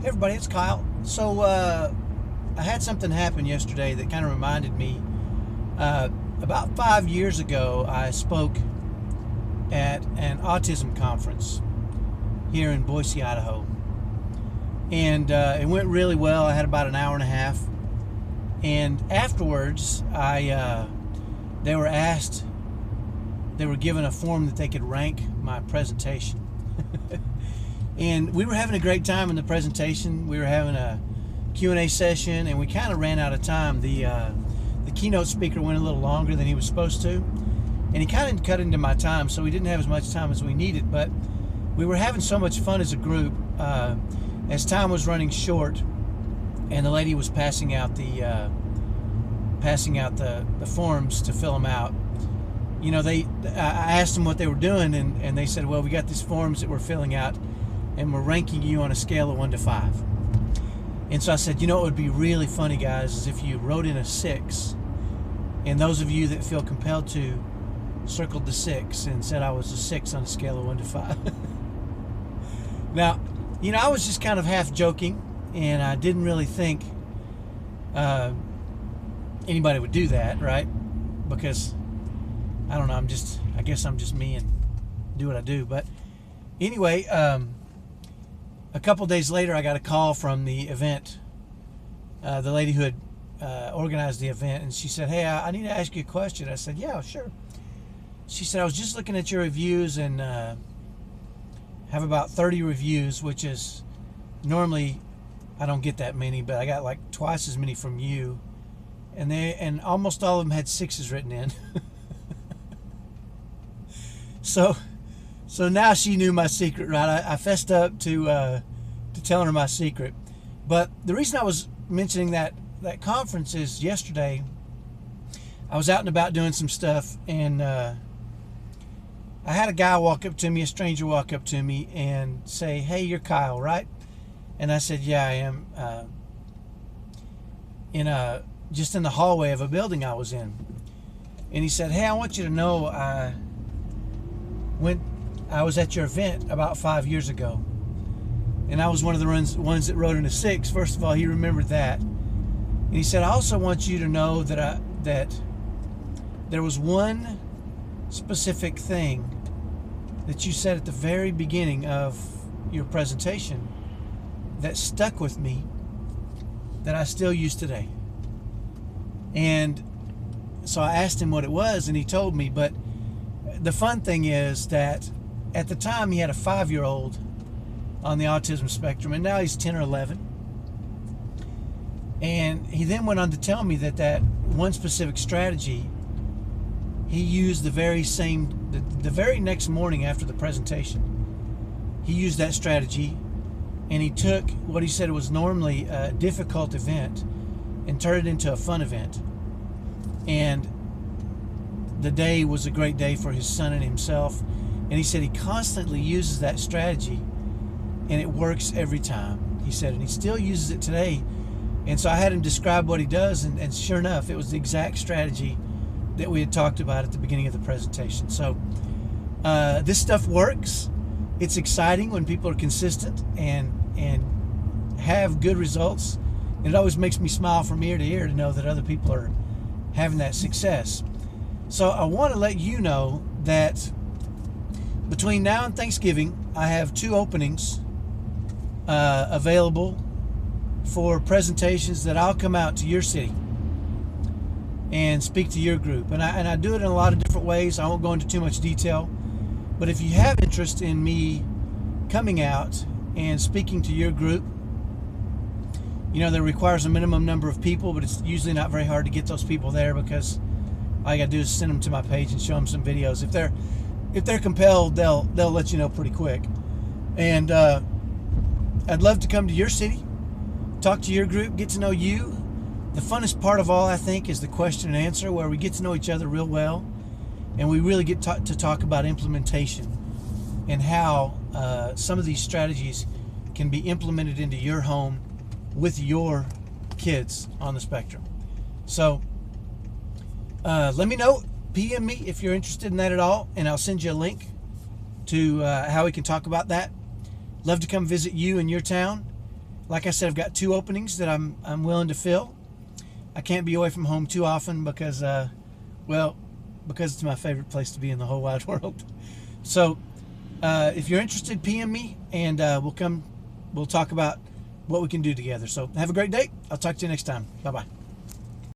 Hey everybody, it's Kyle. So I had something happen yesterday that kind of reminded me. About 5 years ago, I spoke at an autism conference here in Boise, Idaho, and it went really well. I had about an hour and a half, and afterwards, they were asked, they were given a form that they could rank my presentation. And we were having a great time in the presentation. We were having a Q&A session, and we kind of ran out of time. The keynote speaker went a little longer than he was supposed to, and he kind of cut into my time, so we didn't have as much time as we needed. But we were having so much fun as a group. As time was running short, and the lady was passing out the forms to fill them out. You know, I asked them what they were doing, and they said, well, we got these forms that we're filling out, and we're ranking you on a scale of 1 to 5. And so I said, you know, it would be really funny, guys, is if you wrote in a 6, and those of you that feel compelled to circled the 6 and said I was a 6 on a scale of 1 to 5. Now, you know, I was just kind of half joking, and I didn't really think anybody would do that, right? Because I don't know, I guess I'm just me and do what I do. But anyway, a couple days later, I got a call from the event, the lady who had organized the event, and she said, hey, I need to ask you a question. I said, yeah, sure. She said, I was just looking at your reviews, and have about 30 reviews, which is normally, I don't get that many, but I got like twice as many from you, and almost all of them had 6s written in. So now she knew my secret, right? I fessed up to telling her my secret. But the reason I was mentioning that conference is yesterday I was out and about doing some stuff, and I had a guy walk up to me, a stranger walk up to me and say, hey, you're Kyle, right? And I said, yeah, I am, just in the hallway of a building I was in. And he said, hey, I want you to know I was at your event about 5 years ago, and I was one of the ones that wrote in a 6. First of all, he remembered that. And he said, I also want you to know that there was one specific thing that you said at the very beginning of your presentation that stuck with me, that I still use today. And so I asked him what it was, and he told me. But the fun thing is that at the time he had a 5-year-old on the autism spectrum, and now he's 10 or 11. And he then went on to tell me that one specific strategy he used the very next morning after the presentation. He used that strategy, and he took what he said was normally a difficult event and turned it into a fun event. And the day was a great day for his son and himself. And he said he constantly uses that strategy, and it works every time, he said, and he still uses it today. And so I had him describe what he does, and sure enough, it was the exact strategy that we had talked about at the beginning of the presentation. So this stuff works. It's exciting when people are consistent and have good results. And it always makes me smile from ear to ear to know that other people are having that success. So I want to let you know that between now and Thanksgiving, I have 2 openings available for presentations that I'll come out to your city and speak to your group. And I do it in a lot of different ways. I won't go into too much detail. But if you have interest in me coming out and speaking to your group, you know, that requires a minimum number of people, but it's usually not very hard to get those people there, because all you got to do is send them to my page and show them some videos. If they're compelled, they'll let you know pretty quick. And I'd love to come to your city, talk to your group, get to know you. The funnest part of all, I think, is the question and answer, where we get to know each other real well, and we really get to talk about implementation and how some of these strategies can be implemented into your home with your kids on the spectrum. So let me know. PM me if you're interested in that at all, and I'll send you a link to how we can talk about that. Love to come visit you in your town. Like I said, I've got 2 openings that I'm willing to fill. I can't be away from home too often because, well, because it's my favorite place to be in the whole wide world. So if you're interested, PM me, and we'll talk about what we can do together. So have a great day. I'll talk to you next time. Bye-bye.